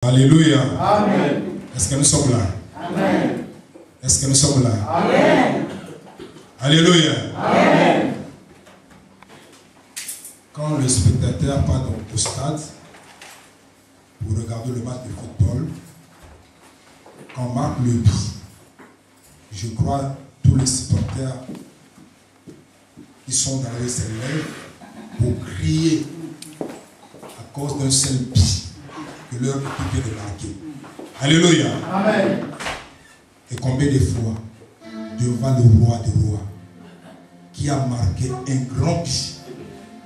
Alléluia. Amen. Est-ce que nous sommes là? Amen. Est-ce que nous sommes là? Amen. Alléluia. Amen. Quand le spectateur part au stade pour regarder le match de football, quand on marque le but, je crois tous les supporters qui sont dans les élèves pour crier à cause d'un seul but que leur équipe vient de marquer. Alléluia. Amen. Et combien de fois, devant le roi des rois, qui a marqué un grand but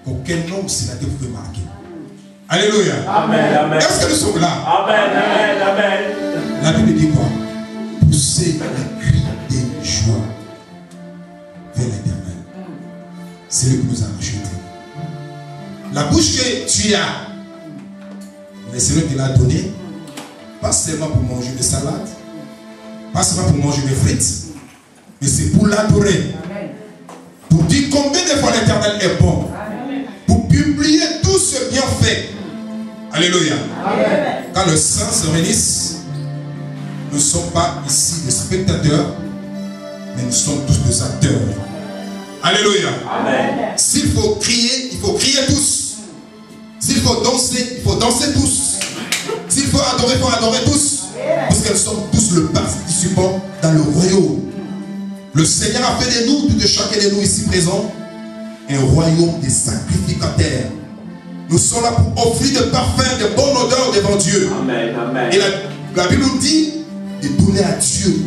qu'aucun homme sur la terre pouvait marquer. Alléluia. Amen. Amen. Est-ce que nous sommes là? Amen. Amen. Amen. La Bible dit quoi? Pousser les cris de joie vers l'Éternel. C'est lui qui nous a achetés. La bouche que tu as, le Seigneur te l'a donnée, pas seulement pour manger des salades, pas seulement pour manger des frites, mais c'est pour l'adorer. Pour dire combien de fois l'Éternel est bon. Pour publier tout ce bienfait. Alléluia. Amen. Quand le sang se réunisse, nous ne sommes pas ici des spectateurs, mais nous sommes tous des acteurs. Alléluia. Amen. S'il faut crier, il faut crier tous. S'il faut danser, il faut danser tous. S'il faut adorer, il faut adorer tous. Parce que nous sommes tous le participant dans le royaume. Le Seigneur a fait de nous, de chacun de nous ici présents, un royaume des sacrificataires. Nous sommes là pour offrir de parfums, de bonnes odeurs devant Dieu. Amen. Amen. Et la Bible nous dit de donner à Dieu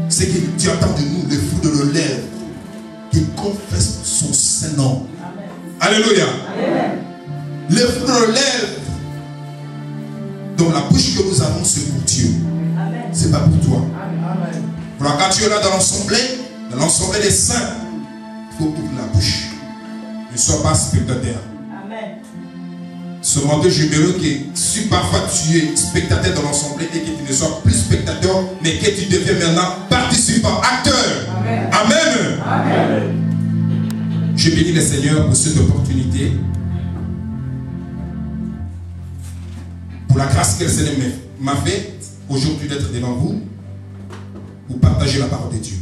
ce que Dieu attend de nous, les fruits de nos lèvres, qui confessent son Saint-Nom. Alléluia. Amen. Les fruits de nos lèvres, dans la bouche que nous avons, c'est pour Dieu. C'est pas pour toi. Amen. Voilà, quand tu es là dans l'assemblée des saints, il faut ouvrir la bouche. Ne sois pas spectateur. Amen. Ce matin, je veux que si parfois tu es spectateur dans l'assemblée et que tu ne sois plus spectateur, mais que tu deviens maintenant participant, acteur. Amen. Amen. Amen. Je bénis le Seigneur pour cette opportunité, pour la grâce que le Seigneur m'a faite aujourd'hui d'être devant vous, pour partager la parole de Dieu.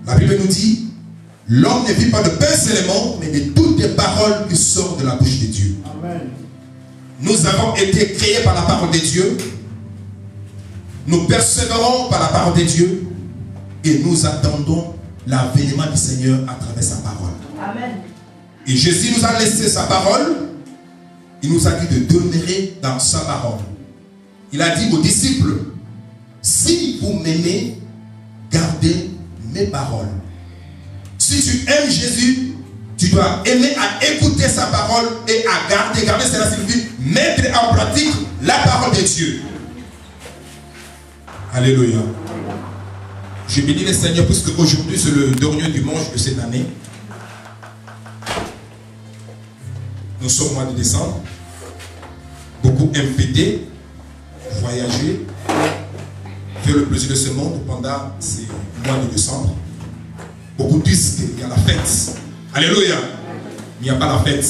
La Bible nous dit, l'homme ne vit pas de pain seulement, mais de toutes les paroles qui sortent de la bouche de Dieu. Amen. Nous avons été créés par la parole de Dieu. Nous persévérons par la parole de Dieu. Et nous attendons l'avènement du Seigneur à travers sa parole. Amen. Et Jésus nous a laissé sa parole. Il nous a dit de demeurer dans sa parole. Il a dit aux disciples, si vous m'aimez, gardez mes paroles. Si tu aimes Jésus, tu dois aimer à écouter sa parole et à garder. Garder, cela signifie mettre en pratique la parole de Dieu. Alléluia. Je bénis le Seigneur puisque aujourd'hui c'est le dernier dimanche de cette année. Nous sommes au mois de décembre. Beaucoup aiment fêter, voyager, faire le plaisir de ce monde pendant ces mois de décembre. Beaucoup disent qu'il y a la fête. Alléluia. Il n'y a pas la fête.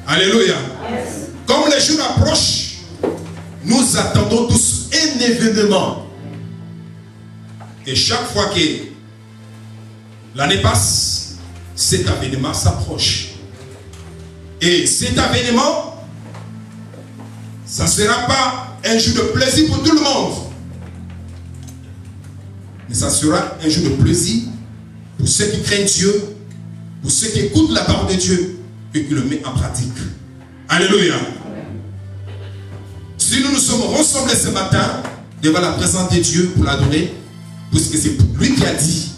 Alléluia. Yes. Comme les jours approchent, nous attendons tous un événement. Et chaque fois que l'année passe, cet événement s'approche. Et cet événement, ça ne sera pas un jour de plaisir pour tout le monde. Mais ça sera un jour de plaisir pour ceux qui craignent Dieu, pour ceux qui écoutent la parole de Dieu et qui le mettent en pratique. Alléluia. Si nous nous sommes rassemblés ce matin devant la présence de Dieu pour l'adorer, puisque c'est lui qui a dit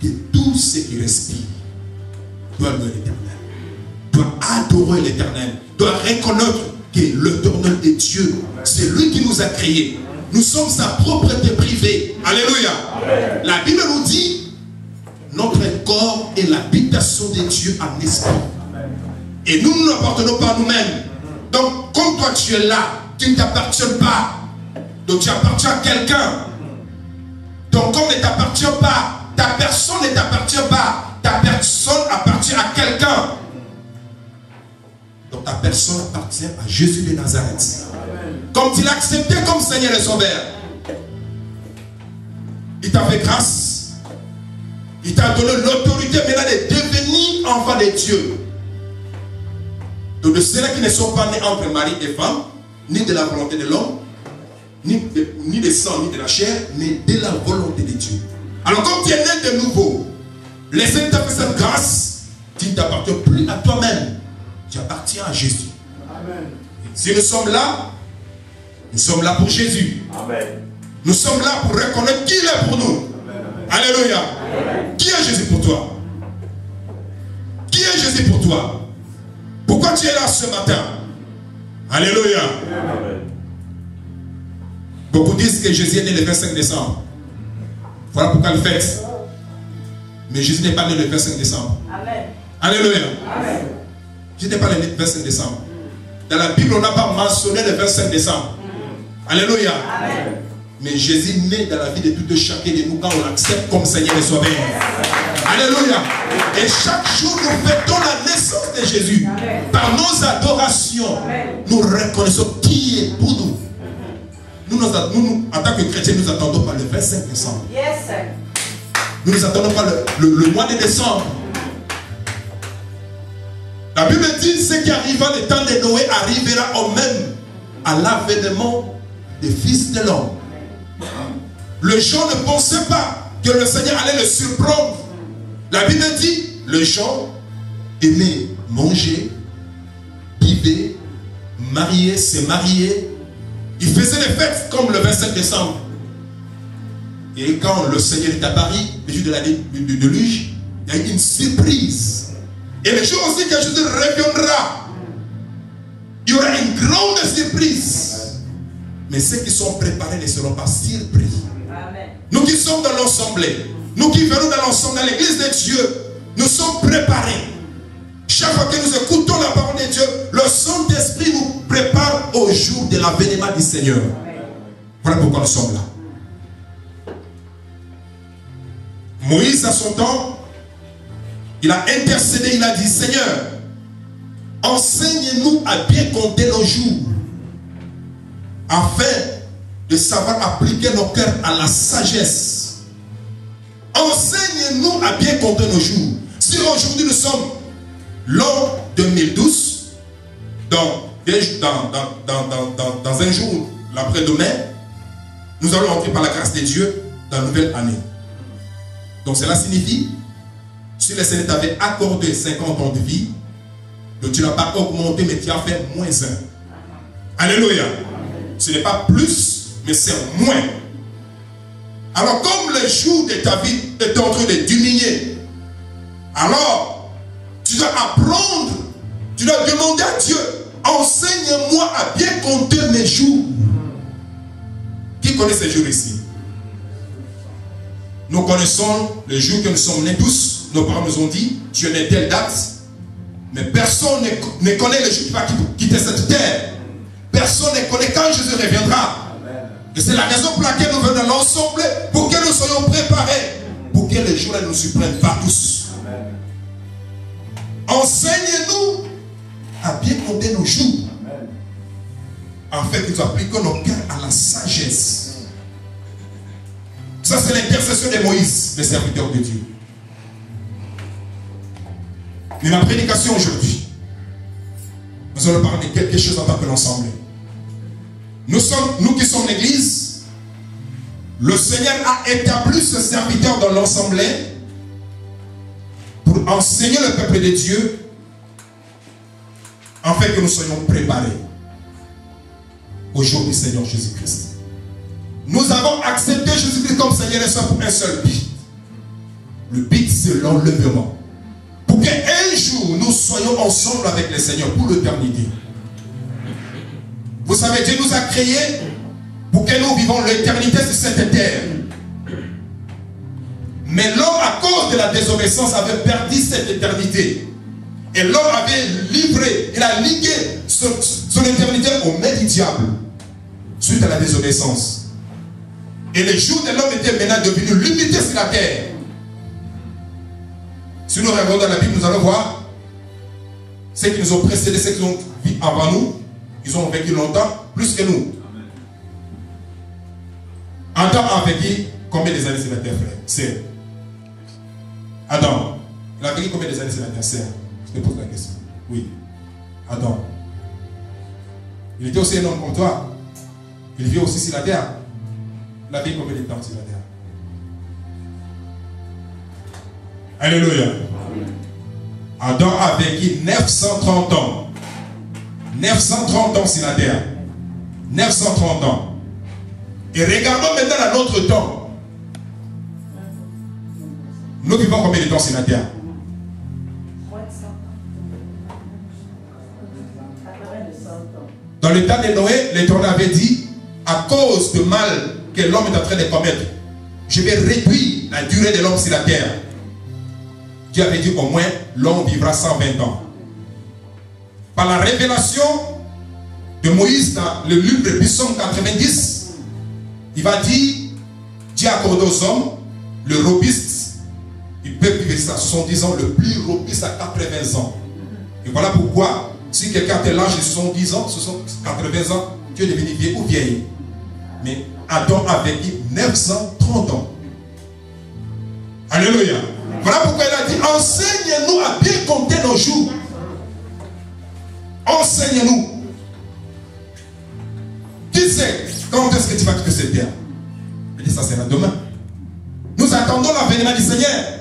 que tout ce qui respire doit louer l'Éternel, doit adorer l'Éternel, doit reconnaître que l'Éternel est Dieu. C'est lui qui nous a créés. Nous sommes sa propriété privée. Alléluia. Amen. La Bible nous dit, notre corps est l'habitation de Dieu en esprit. Et nous ne l'appartenons pas à nous-mêmes. Donc, comme toi tu es là, tu ne t'appartiens pas. Donc tu appartiens à quelqu'un. Ton corps ne t'appartient pas. Ta personne ne t'appartient pas. Ta personne appartient à quelqu'un. Donc ta personne appartient à Jésus de Nazareth. Comme tu l'as accepté comme Seigneur et Sauveur, il t'a fait grâce. Il t'a donné l'autorité maintenant de devenir enfant de Dieu. Donc de ceux-là qui ne sont pas nés entre mari et femme, ni de la volonté de l'homme, ni de sang, ni de la chair, mais de la volonté de Dieu. Alors comme tu es né de nouveau, le Seigneur t'a fait cette grâce, tu ne t'appartiens plus à toi-même. Tu appartiens à Jésus. Amen. Si nous sommes là pour Jésus. Amen. Nous sommes là pour reconnaître qui il est pour nous. Amen. Alléluia. Amen. Qui est Jésus pour toi? Qui est Jésus pour toi? Pourquoi tu es là ce matin? Alléluia. Amen. Beaucoup disent que Jésus est né le 25 décembre. Voilà pourquoi le fête. Mais Jésus n'est pas né le 25 décembre. Amen. Alléluia. Amen. Jésus n'est pas né le 25 décembre. Dans la Bible, on n'a pas mentionné le 25 décembre. Alléluia. Amen. Mais Jésus naît dans la vie de tout de chacun de nous quand on l'accepte comme Seigneur et Sauveur. Alléluia. Et chaque jour, nous fêtons la naissance de Jésus. Amen. Par nos adorations, amen, nous reconnaissons qui est pour nous. Nous, en tant que chrétiens, nous attendons pas le 25 décembre. Yes. Nous ne attendons pas le mois de décembre. La Bible dit ce qui arriva le temps de Noé arrivera au même à l'avènement des fils de l'homme. Les gens ne pensaient pas que le Seigneur allait le surprendre. La Bible dit les gens aimaient manger, vivaient, marier, se marier. Ils faisaient des fêtes comme le 25 décembre. Et quand le Seigneur est apparu, le jour de la déluge, il y a eu une surprise. Et le jour aussi que Jésus reviendra, il y aura une grande surprise. Mais ceux qui sont préparés ne seront pas surpris. Amen. Nous qui sommes dans l'assemblée, nous qui venons dans l'ensemble, dans l'église de Dieu, nous sommes préparés. Chaque fois que nous écoutons la parole de Dieu, le Saint-Esprit nous prépare au jour de l'avènement du Seigneur. Amen. Voilà pourquoi nous sommes là. Moïse, à son temps, il a intercédé, il a dit, Seigneur, enseigne-nous à bien compter nos jours, afin de savoir appliquer nos cœurs à la sagesse. Enseigne-nous à bien compter nos jours. Si aujourd'hui nous sommes l'an 2012, dans un jour, l'après-demain, nous allons entrer par la grâce de Dieu dans la nouvelle année. Donc cela signifie, si le Seigneur t'avait accordé 50 ans de vie, donc tu n'as pas augmenté, mais tu as fait moins 1. Alléluia. Ce n'est pas plus, mais c'est moins. Alors comme le jour de ta vie est en train de diminuer, alors tu dois apprendre, tu dois demander à Dieu, enseigne-moi à bien compter mes jours. Qui connaît ces jours ici? Nous connaissons les jours que nous sommes nés tous. Nos parents nous ont dit, tu es né telle date. Mais personne ne connaît le jour qui va quitter cette terre. Personne ne connaît quand Jésus reviendra. Amen. Et c'est la raison pour laquelle nous venons l'ensemble, pour que nous soyons préparés, pour que les jours ne nous surprennent pas tous. Enseigne-nous à bien compter nos jours, amen, afin que nous appliquions nos cœurs à la sagesse. Ça, c'est l'intercession de Moïse, le serviteur de Dieu. Mais ma prédication aujourd'hui, nous allons parler de quelque chose en tant que l'ensemble. Nous qui sommes l'église, le Seigneur a établi ce serviteur dans l'ensemble pour enseigner le peuple de Dieu, afin que nous soyons préparés au jour du Seigneur Jésus-Christ. Nous avons accepté Jésus-Christ comme Seigneur et Sauveur pour un seul but. Le but, c'est l'enlèvement. Pour qu'un jour, nous soyons ensemble avec le Seigneur pour l'éternité. Vous savez, Dieu nous a créés pour que nous vivons l'éternité sur cette terre. Mais l'homme, à cause de la désobéissance, avait perdu cette éternité. Et l'homme avait livré, il a ligué son éternité au mains du diable, suite à la désobéissance. Et les jours de l'homme étaient maintenant devenus limités sur la terre. Si nous regardons dans la Bible, nous allons voir ceux qui nous ont précédés, ceux qui ont avant nous, ils ont vécu longtemps, plus que nous. Adam a vécu combien des années sur la terre, frère? C'est Adam. Il a vécu combien des années sur la terre, sœur? Je te pose la question. Oui. Adam. Il était aussi un homme comme toi. Il vit aussi sur la terre. Il a vécu combien de temps sur la terre? Alléluia. Adam a vécu 930 ans. 930 ans sur la terre. 930 ans. Et regardons maintenant à notre temps. Nous vivons combien de temps sur la terre? Dans le temps de Noé, l'Éternel avait dit, à cause du mal que l'homme est en train de commettre, je vais réduire la durée de l'homme sur la terre. Dieu avait dit au moins, l'homme vivra 120 ans. Par la révélation de Moïse dans le livre de Psaume 90, il va dire, Dieu accorde aux hommes, le robuste, il peut vivre ça 70 ans, le plus robuste à 80 ans. Et voilà pourquoi, si quelqu'un a l'âge de 70 ans, 80 ans, tu es devenu vieux ou vieille. Mais Adam a vécu 930 ans. Alléluia. Voilà pourquoi il a dit, enseigne-nous à bien compter nos jours. Enseigne-nous. Qui sait quand est-ce que tu vas quitter cette terre? Il dit, ça sera demain. Nous attendons l'avènement du Seigneur.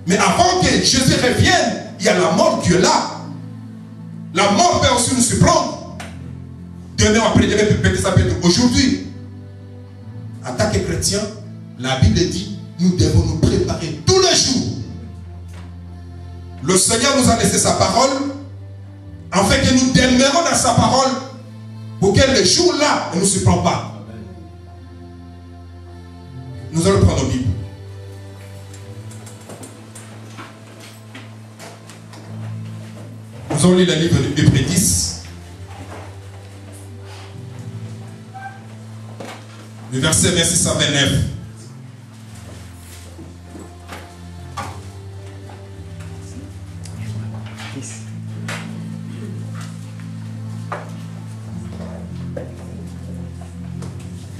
Mais avant que Jésus revienne, il y a la mort qui est là. La mort peut aussi nous surprendre. Demain, après-demain, peut-être ça peut être aujourd'hui. En tant que chrétien, la Bible dit, nous devons nous préparer tous les jours. Le Seigneur nous a laissé sa parole, afin que nous demeurons dans sa parole, pour que le jour-là ne nous surprenne pas. Nous allons prendre nos Bibles. Nous allons lire le livre d'Hébreux 10. Le verset 26 à 29.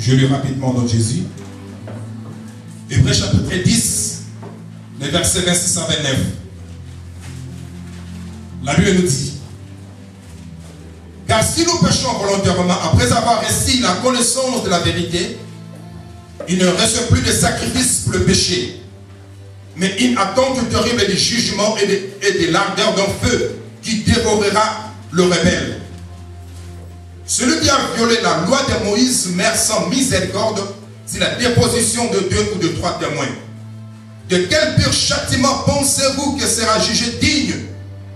Je lis rapidement dans Jésus. Hébreux chapitre 10, le verset 26 à 29. La Bible nous dit, car si nous péchons volontairement après avoir reçu la connaissance de la vérité, il ne reste plus de sacrifice pour le péché, mais une attente terrible du jugement et de l'ardeur d'un feu qui dévorera le rebelle. Celui qui a violé la loi de Moïse meurt sans miséricorde si la déposition de 2 ou de 3 témoins. De quel pire châtiment pensez-vous que sera jugé digne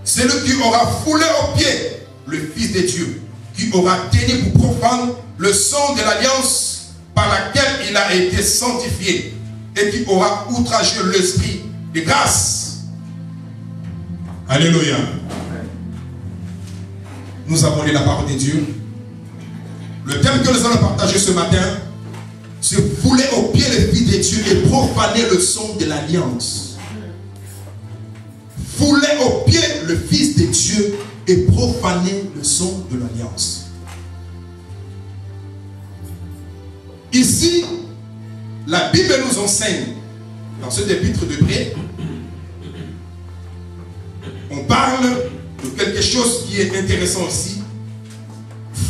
celui qui aura foulé aux pieds le Fils de Dieu, qui aura tenu pour profane le sang de l'alliance par laquelle il a été sanctifié et qui aura outragé l'esprit de grâce? Alléluia. Nous avons lu la parole de Dieu. Le thème que nous allons partager ce matin, c'est fouler aux pieds le Fils de Dieu et profaner le sang de l'alliance. Fouler aux pieds le Fils de Dieu et profaner le sang de l'alliance. Ici, la Bible nous enseigne, dans ce épître d'Hébreux, on parle de quelque chose qui est intéressant ici.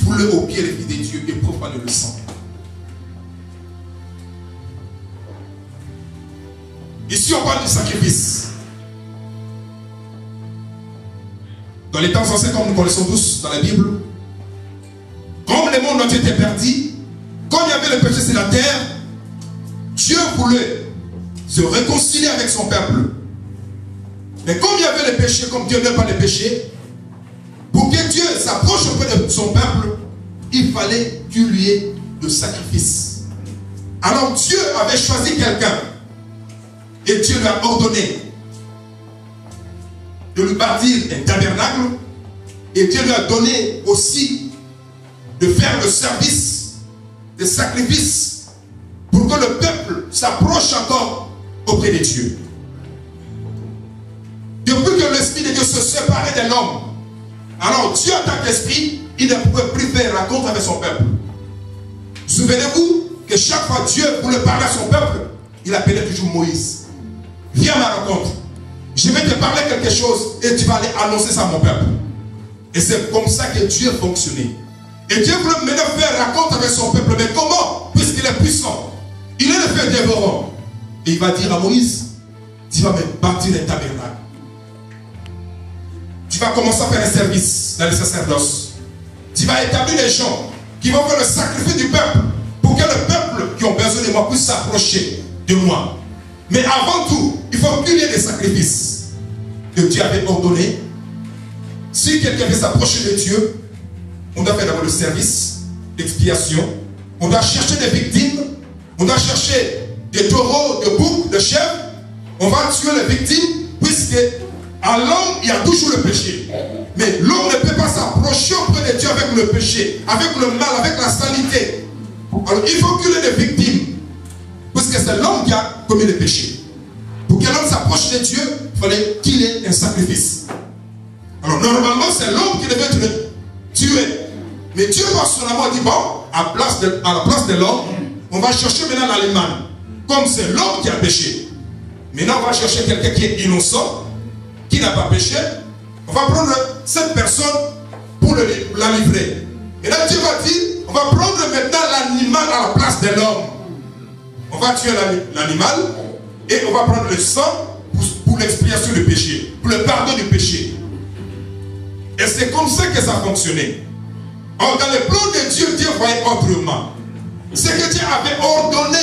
Fouler aux pieds le Fils de Dieu et profaner le sang. Ici, on parle du sacrifice. Dans les temps anciens, comme nous connaissons tous dans la Bible, comme le monde entier était perdu, comme il y avait le péché sur la terre, Dieu voulait se réconcilier avec son peuple. Mais comme il y avait le péché, comme Dieu n'aime pas le péché, pour que Dieu s'approche un peu de son peuple, il fallait qu'il lui ait de sacrifice. Alors Dieu avait choisi quelqu'un et Dieu lui a ordonné de lui bâtir un tabernacle et Dieu lui a donné aussi de faire le service de sacrifice pour que le peuple s'approche encore auprès de Dieu. Depuis que l'Esprit de Dieu se séparait de l'homme, Alors Dieu en tant qu'esprit, il ne pouvait plus faire rencontre avec son peuple. Souvenez-vous que chaque fois Dieu voulait parler à son peuple, il appelait toujours Moïse. Viens à ma rencontre. Je vais te parler quelque chose et tu vas aller annoncer ça à mon peuple. Et c'est comme ça que Dieu fonctionnait. Et Dieu voulait maintenant faire rencontre avec son peuple. Mais comment? Puisqu'il est puissant. Il est le Père dévorant. Et il va dire à Moïse, tu vas me bâtir un tabernacle. Tu vas commencer à faire un service dans le sacerdoce. Tu vas établir les gens qui vont faire le sacrifice du peuple pour que le peuple qui ont besoin de moi puisse s'approcher de moi. Mais avant tout, il faut qu'il y ait des sacrifices que Dieu avait ordonnés. Si quelqu'un veut s'approcher de Dieu, on doit faire d'abord le service d'expiation. On doit chercher des victimes. On doit chercher des taureaux, des boucs, des chèvres. On va tuer les victimes puisque à l'homme, il y a toujours le péché. Mais l'homme ne peut pas s'approcher auprès de Dieu avec le péché, avec le mal, avec la saleté. Alors il faut qu'il y ait des victimes. Puisque c'est l'homme qui a commis le péché. Pour que l'homme s'approche de Dieu, il fallait qu'il ait un sacrifice. Alors normalement, c'est l'homme qui devait tuer. Mais Dieu par son amour dit, bon, à la place de l'homme, on va chercher maintenant l'animal. Comme c'est l'homme qui a péché. Maintenant, on va chercher quelqu'un qui est innocent, qui n'a pas péché. On va prendre cette personne pour la livrer. Et là, Dieu va dire, on va prendre maintenant l'animal à la place de l'homme. On va tuer l'animal et on va prendre le sang pour l'expiation du péché, pour le pardon du péché. Et c'est comme ça que ça fonctionnait. Or, dans le plan de Dieu, Dieu voyait autrement. Ce que Dieu avait ordonné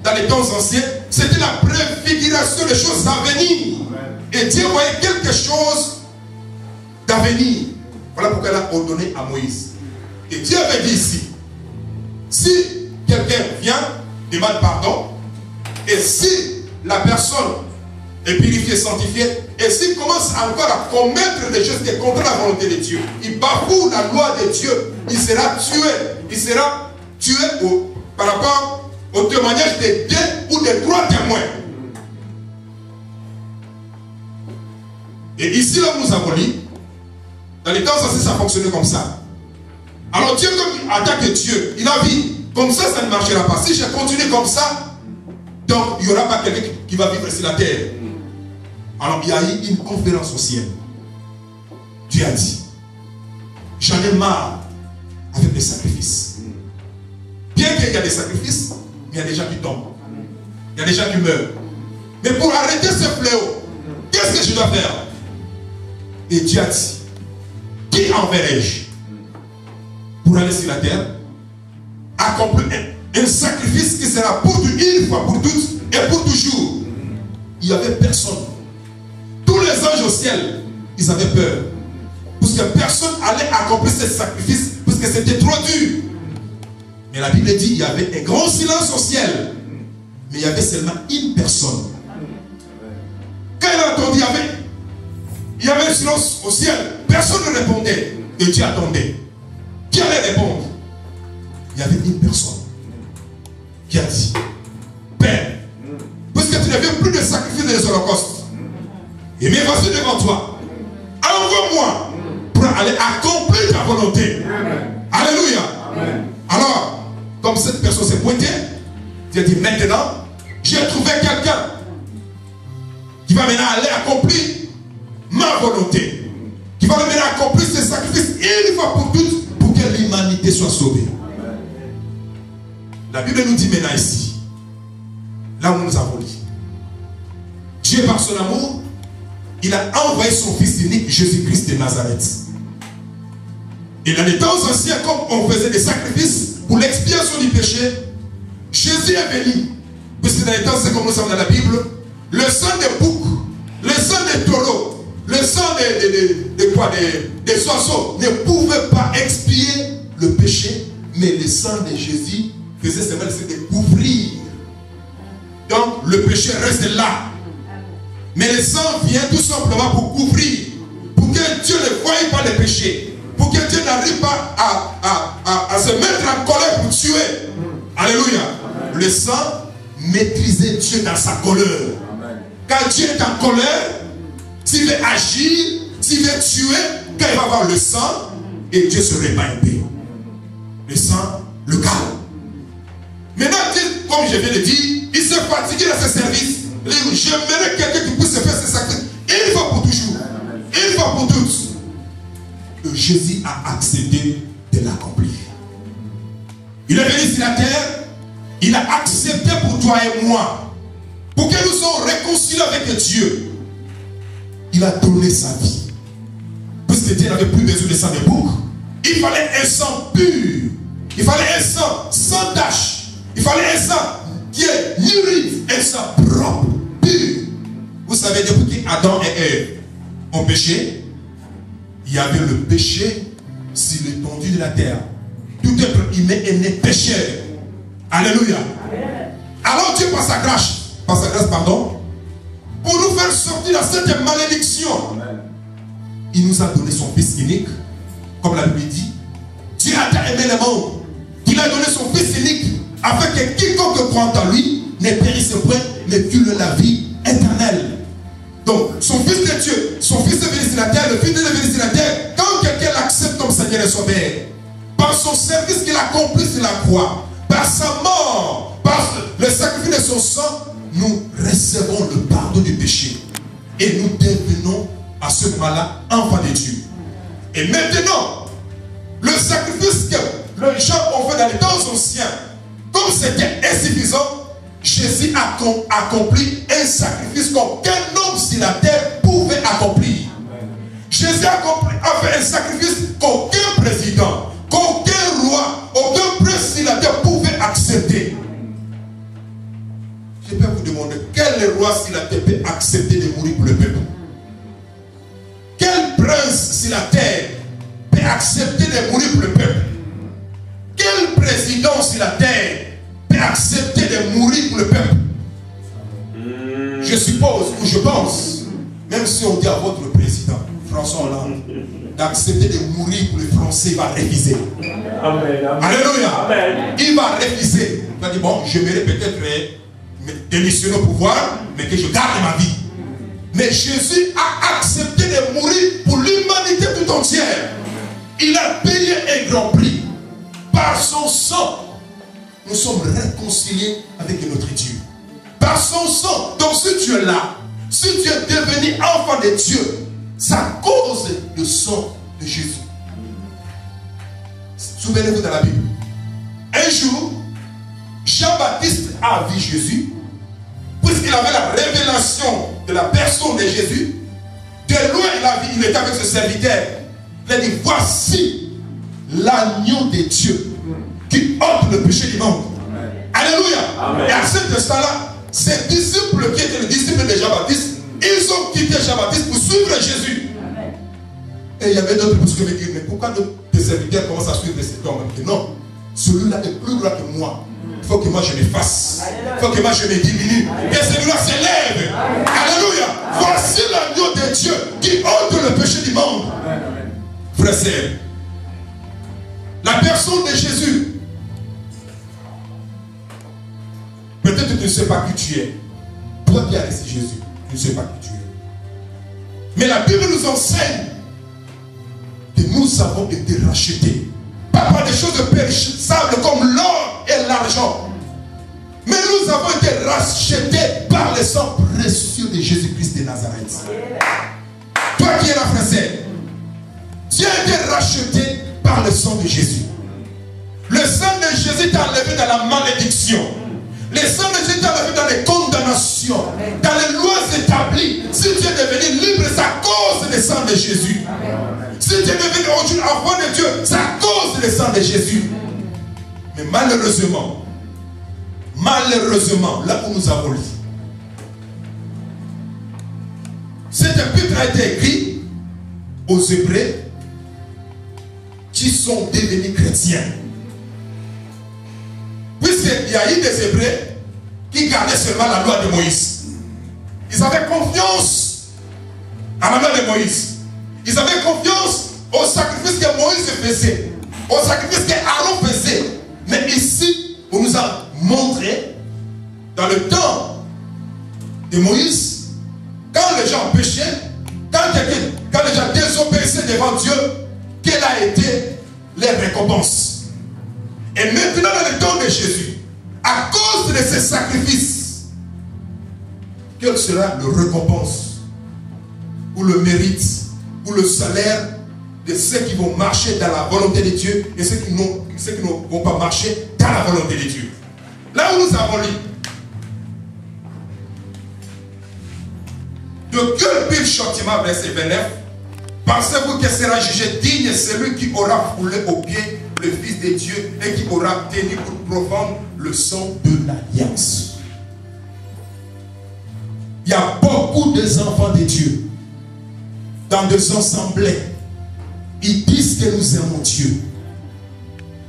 dans les temps anciens, c'était la préfiguration des choses à venir. Et Dieu voyait quelque chose d'avenir. Voilà pourquoi il a ordonné à Moïse. Et Dieu avait dit ici, si quelqu'un vient, demande pardon, et si la personne est purifiée, sanctifiée, et s'il commence encore à commettre des choses qui sont contre la volonté de Dieu, il bafoue la loi de Dieu, il sera tué. Il sera tué par rapport au témoignage de 2 ou de 3 témoins. Et ici, là où nous avons lu, dans les temps anciens, ça fonctionnait comme ça. Alors Dieu, comme en tant que Dieu, il a dit, comme ça, ça ne marchera pas. Si je continue comme ça, donc il n'y aura pas quelqu'un qui va vivre sur la terre. Alors il y a eu une conférence au ciel. Dieu a dit, j'en ai marre avec les sacrifices. Bien qu'il y a des sacrifices, mais il y a des gens qui tombent. Il y a des gens qui meurent. Mais pour arrêter ce fléau, qu'est-ce que je dois faire? Et Dieu a dit, qui enverrai-je pour aller sur la terre, accomplir un sacrifice qui sera pour une fois, pour toutes et pour toujours? Il n'y avait personne. Tous les anges au ciel, ils avaient peur. Parce que personne allait accomplir ce sacrifice, parce que c'était trop dur. Mais la Bible dit qu'il y avait un grand silence au ciel. Mais il y avait seulement une personne. Quand il a entendu, il y avait un silence au ciel. Personne ne répondait. Et Dieu attendait. Qui allait répondre? Il y avait une personne qui a dit, Père, puisque tu ne veux plus de sacrifices des holocaustes, et me voici devant toi, envoie-moi pour aller accomplir ta volonté. Amen. Alléluia. Amen. Alors, comme cette personne s'est pointée, Dieu a dit, maintenant, j'ai trouvé quelqu'un qui va maintenant aller accomplir ma volonté, qui va maintenant accomplir ce sacrifice une fois pour toutes, pour que l'humanité soit sauvée. Amen. La Bible nous dit maintenant ici, là où nous avons dit, Dieu par son amour, il a envoyé son fils unique, Jésus-Christ de Nazareth. Et dans les temps anciens, comme on faisait des sacrifices pour l'expiation du péché, Jésus est venu. Puisque dans les temps anciens, comme nous sommes dans la Bible, le sang des boucs, le sang des taureaux, le sang des oiseaux ne pouvait pas expier le péché, mais le sang de Jésus faisait seulement de couvrir. Donc le péché reste là. Mais le sang vient tout simplement pour couvrir, pour que Dieu ne voie pas le péché, pour que Dieu n'arrive pas à se mettre en colère pour tuer. Alléluia. Amen. Le sang maîtrisait Dieu dans sa colère. Amen. Quand Dieu est en colère, s'il veut agir, s'il veut tuer, quand il va voir le sang, et Dieu se répand un peu. Le sang, le calme. Maintenant, comme je viens de dire, il s'est fatigué dans ses services. J'aimerais quelqu'un qui puisse faire ses sacrifices. Une fois pour toujours. Une fois pour toutes. Jésus a accepté de l'accomplir. Il est venu sur la terre. Il a accepté pour toi et moi. Pour que nous soyons réconciliés avec Dieu. Il a donné sa vie. Puisque Dieu n'avait plus besoin de sang de bouc. Il fallait un sang pur. Il fallait un sang sans tache. Il fallait un sang qui est mûri, un sang propre, pur. Vous savez, depuis qu'Adam et Ève ont péché, il y avait le péché sur l'étendue de la terre. Tout être humain est né pécheur. Alléluia. Alors Dieu, par sa grâce, pardon, pour nous faire sortir de cette malédiction, il nous a donné son Fils unique, comme la Bible dit. Dieu a tant aimé le monde qu'il a donné son Fils unique, afin que quiconque croit en lui ne périsse point, mais qu'il ait la vie éternelle. Donc, son Fils de Dieu, son Fils est venu sur la terre, le Fils de Dieu est venu sur la terre. Quand quelqu'un l'accepte comme Seigneur et Sauveur, par son service qu'il accomplit sur la croix, par sa mort, par le sacrifice de son sang, nous recevons le pardon du péché. Et nous devenons à ce moment-là enfants de Dieu. Et maintenant, le sacrifice que les gens ont fait dans les temps anciens, comme c'était insuffisant, Jésus a accompli un sacrifice qu'aucun homme sur la terre pouvait accomplir. Jésus a fait un sacrifice qu'aucun président, qu'aucun roi, aucun prince sur la terre pouvait accepter. Je peux vous demander, quel roi sur la terre peut accepter de mourir pour le peuple? Quel prince sur la terre peut accepter de mourir pour le peuple? Quel président sur la terre peut accepter de mourir pour le peuple? Je suppose, ou je pense, même si on dit à votre président, François Hollande, d'accepter de mourir pour les Français, il va refuser. Amen. Alléluia. Amen. Il va refuser. Il va dire, bon, je vais peut-être démissionner au pouvoir, mais que je garde ma vie. Mais Jésus a accepté de mourir pour l'humanité tout entière. Il a payé un grand prix. Par son sang, nous sommes réconciliés avec notre Dieu. Par son sang. Donc si tu es là, si tu es devenu enfant de Dieu, c'est à cause du sang de Jésus. Souvenez-vous dans la Bible. Un jour, Jean-Baptiste a vu Jésus, puisqu'il avait la révélation de la personne de Jésus. De loin, il était avec ce serviteur. Il a dit, voici l'agneau de Dieu qui ôte le péché du monde. Alléluia. Amen. Et à cet instant-là, ses disciples qui étaient les disciples de Jean-Baptiste, ils ont quitté Jean-Baptiste pour suivre Jésus. Amen. Et il y avait d'autres qui me dire, mais pourquoi tes serviteurs commencent à suivre cet homme? Non, celui-là est plus grand que moi. Il faut que moi je me fasse. Il faut que moi je me diminue. Et celui-là s'élève. Alléluia. Voici l'agneau de Dieu qui ôte le péché du monde. Frères et sœurs, la personne de Jésus, peut-être que tu ne sais pas qui tu es. Toi qui as laissé Jésus, tu ne sais pas qui tu es. Mais la Bible nous enseigne que nous avons été rachetés. Pas par des choses périssables comme l'or et l'argent. Mais nous avons été rachetés par le sang précieux de Jésus-Christ de Nazareth. Toi qui es là, frère, tu as été racheté par le sang de Jésus. Le sang de Jésus t'a enlevé dans la malédiction. Le sang de Jésus t'a enlevé dans les condamnations, dans les lois établies. Si tu es devenu libre, c'est à cause du sang de Jésus. Si tu es devenu aujourd'hui enfant de Dieu, c'est à cause du sang de Jésus. Mais malheureusement, là où nous avons lu, cet épître a été écrit aux Hébreux qui sont devenus chrétiens. Puisqu'il y a eu des Hébreux qui gardaient seulement la loi de Moïse. Ils avaient confiance à la loi de Moïse. Ils avaient confiance au sacrifice que Moïse faisait, au sacrifice que Aaron faisait. Mais ici, on nous a montré, dans le temps de Moïse, quand les gens péchaient, quand les déjà désobéissaient devant Dieu, quelle a été leur récompense? Et maintenant, dans le temps de Jésus, à cause de ces sacrifices, quelle sera la récompense, ou le mérite, ou le salaire de ceux qui vont marcher dans la volonté de Dieu et ceux qui ne vont pas marcher dans la volonté de Dieu? Là où nous avons lu, de quel pire châtiment, verset 29, pensez-vous que sera jugé digne celui qui aura foulé aux pieds le Fils de Dieu et qui aura tenu pour profane le sang de l'alliance? Il y a beaucoup d'enfants de Dieu dans des assemblées. Ils disent que nous aimons Dieu.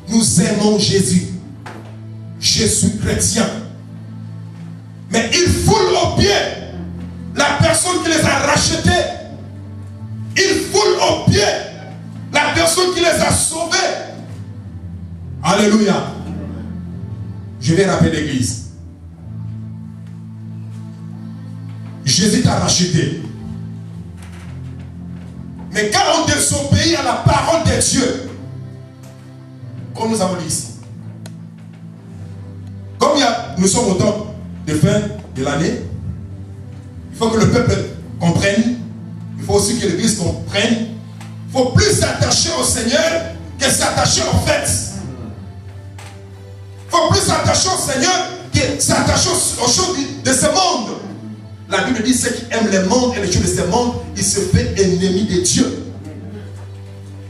Nous aimons Jésus. Je suis chrétien. Mais ils foulent aux pieds la personne qui les a rachetés. Ils foulent aux pieds la personne qui les a sauvés. Alléluia. Je vais rappeler l'église. Jésus t'a racheté. Mais quand on désobéit à la parole de Dieu, comme nous avons dit ici, comme nous sommes au temps de fin de l'année, il faut que le peuple comprenne, il faut aussi que l'église comprenne, il faut plus s'attacher au Seigneur que s'attacher aux fêtes. Il faut plus s'attacher au Seigneur que s'attacher aux choses de ce monde. La Bible dit ceux qui aiment le monde et les choses de ce monde, ils se font ennemis de Dieu.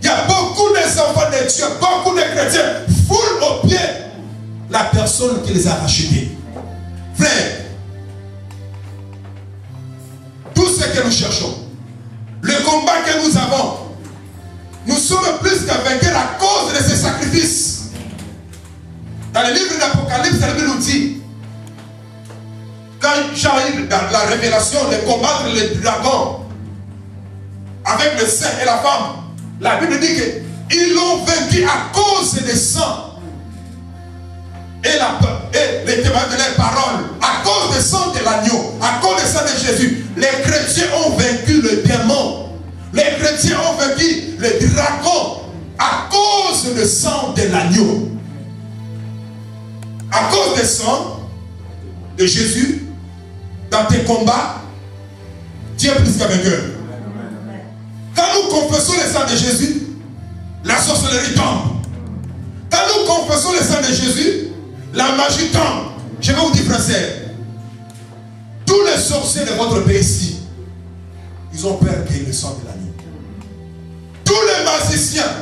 Il y a beaucoup d'enfants de Dieu, beaucoup de chrétiens foulent aux pieds la personne qui les a rachetés. Frère, tout ce que nous cherchons, le combat que nous avons, nous sommes plus qu'à vainqueurs à cause de ces sacrifices. Dans le livre d'Apocalypse, la Bible nous dit, quand Jean a eu la révélation de combattre les dragons avec le saint et la femme, la Bible dit qu'ils l'ont vaincu à cause des sang et les témoins de leurs paroles, à cause du sang de l'agneau, à cause du sang de Jésus. Les chrétiens ont vaincu le démon, les chrétiens ont vaincu les dragons à cause du sang de l'agneau, à cause du sang de Jésus. Dans tes combats, tu es plus qu'un vainqueur. Quand nous confessons le sang de Jésus, la sorcellerie tombe. Quand nous confessons le sang de Jésus, la magie tombe. Je vais vous dire, frères, tous les sorciers de votre pays ici, ils ont peur que le sang de l'agneau. Tous les magiciens,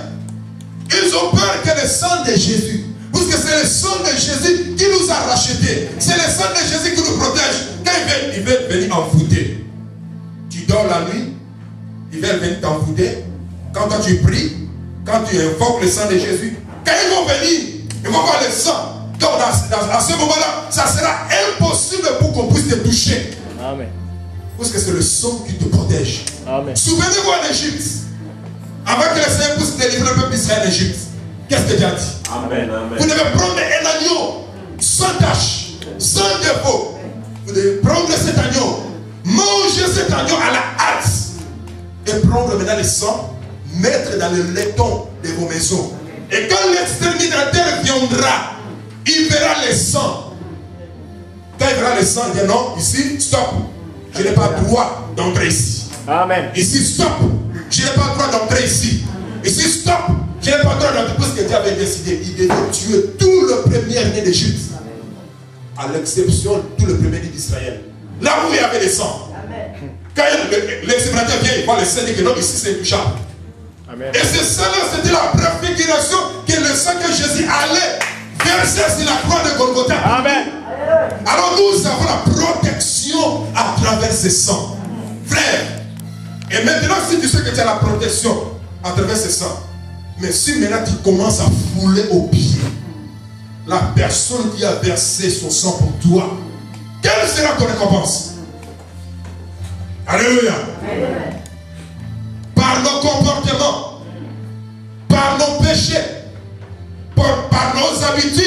ils ont peur que le sang de Jésus, parce que c'est le sang de Jésus qui nous a rachetés. C'est le sang de Jésus qui nous protège. Quand il veut venir envoûter, tu dors la nuit, il va venir t'envoûter. Quand toi tu pries, quand tu invoques le sang de Jésus, quand ils vont venir, ils vont voir le sang. Donc à ce moment-là, ça sera impossible pour qu'on puisse te toucher. Amen. Parce que c'est le sang qui te protège. Amen. Souvenez-vous en Égypte, avant que le Seigneur puisse délivrer le peuple d'Israël en Égypte, qu'est-ce que Dieu a dit? Amen. Amen. Vous devez prendre un agneau sans tache, sans défaut. Vous devez prendre cet agneau, manger cet agneau à la hâte et prendre maintenant le sang, mettre dans le laiton de vos maisons. Et quand l'exterminateur viendra, il verra le sang. Quand il verra le sang, il dit non, ici, stop. Je n'ai pas droit d'entrer ici. Amen. Ici, stop. Je n'ai pas droit d'entrer ici. Ici, stop. Je n'ai pas droit d'entrer. Parce que Dieu avait décidé, il devait tuer tout le premier-né d'Égypte. À l'exception de tout le premier-né d'Israël. Là où il y avait le sang. Amen. Quand l'exterminateur vient, il voit le sang et dit que non, ici c'est intouchable. Et ce sang-là, c'était la préfiguration que le sang que Jésus allait verser sur la croix de Golgotha. Amen. Alors nous avons la protection à travers ce sang. Frère, et maintenant si tu sais que tu as la protection à travers ce sang, mais si maintenant tu commences à fouler au pied la personne qui a versé son sang pour toi, quelle sera ton récompense? Alléluia. Par nos comportements, par nos péchés, par nos habitudes.